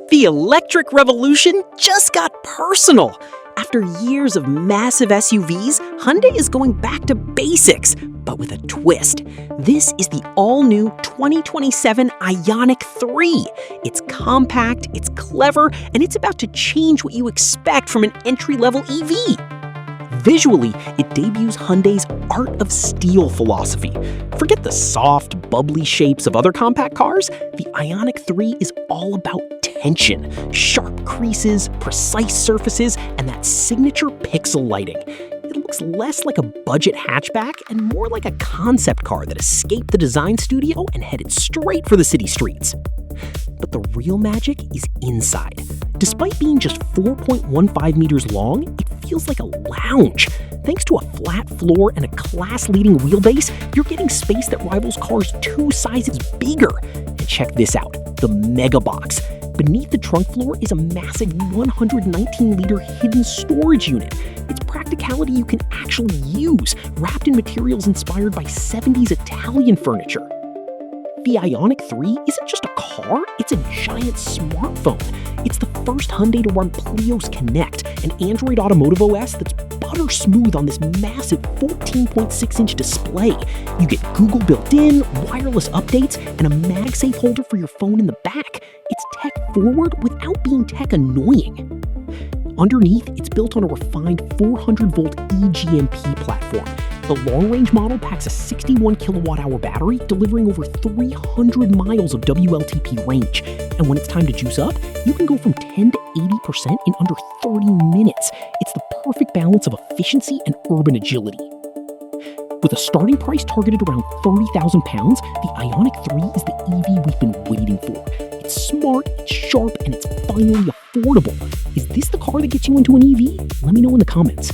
The electric revolution just got personal. After years of massive SUVs, Hyundai is going back to basics, but with a twist. This is the all-new 2027 IONIQ 3. It's compact, it's clever, and it's about to change what you expect from an entry-level EV. Visually, it debuts Hyundai's Art of Steel philosophy. Forget the soft, bubbly shapes of other compact cars. The IONIQ 3 is all about tension, sharp creases, precise surfaces, and that signature pixel lighting. It looks less like a budget hatchback and more like a concept car that escaped the design studio and headed straight for the city streets. But the real magic is inside. Despite being just 4.15 meters long, it feels like a lounge. Thanks to a flat floor and a class-leading wheelbase, you're getting space that rivals cars 2 sizes bigger. And check this out, the Megabox. Beneath the trunk floor is a massive 119-liter hidden storage unit. It's practicality you can actually use, wrapped in materials inspired by 70s Italian furniture. The IONIQ 3 isn't just a car, it's a giant smartphone. It's the first Hyundai to run Pleos Connect, an Android Automotive OS that's butter smooth on this massive 14.6-inch display. You get Google built in, wireless updates, and a MagSafe holder for your phone in the back. It's tech forward without being tech annoying. Underneath, it's built on a refined 400-volt E-GMP platform. The long-range model packs a 61 kilowatt-hour battery, delivering over 300 miles of WLTP range. And when it's time to juice up, you can go from 10 to 80% in under 30 minutes. It's the perfect balance of efficiency and urban agility. With a starting price targeted around £30,000, the IONIQ 3 is the EV we've been waiting for. It's smart, it's sharp, and it's finally affordable. Is this the car that gets you into an EV? Let me know in the comments.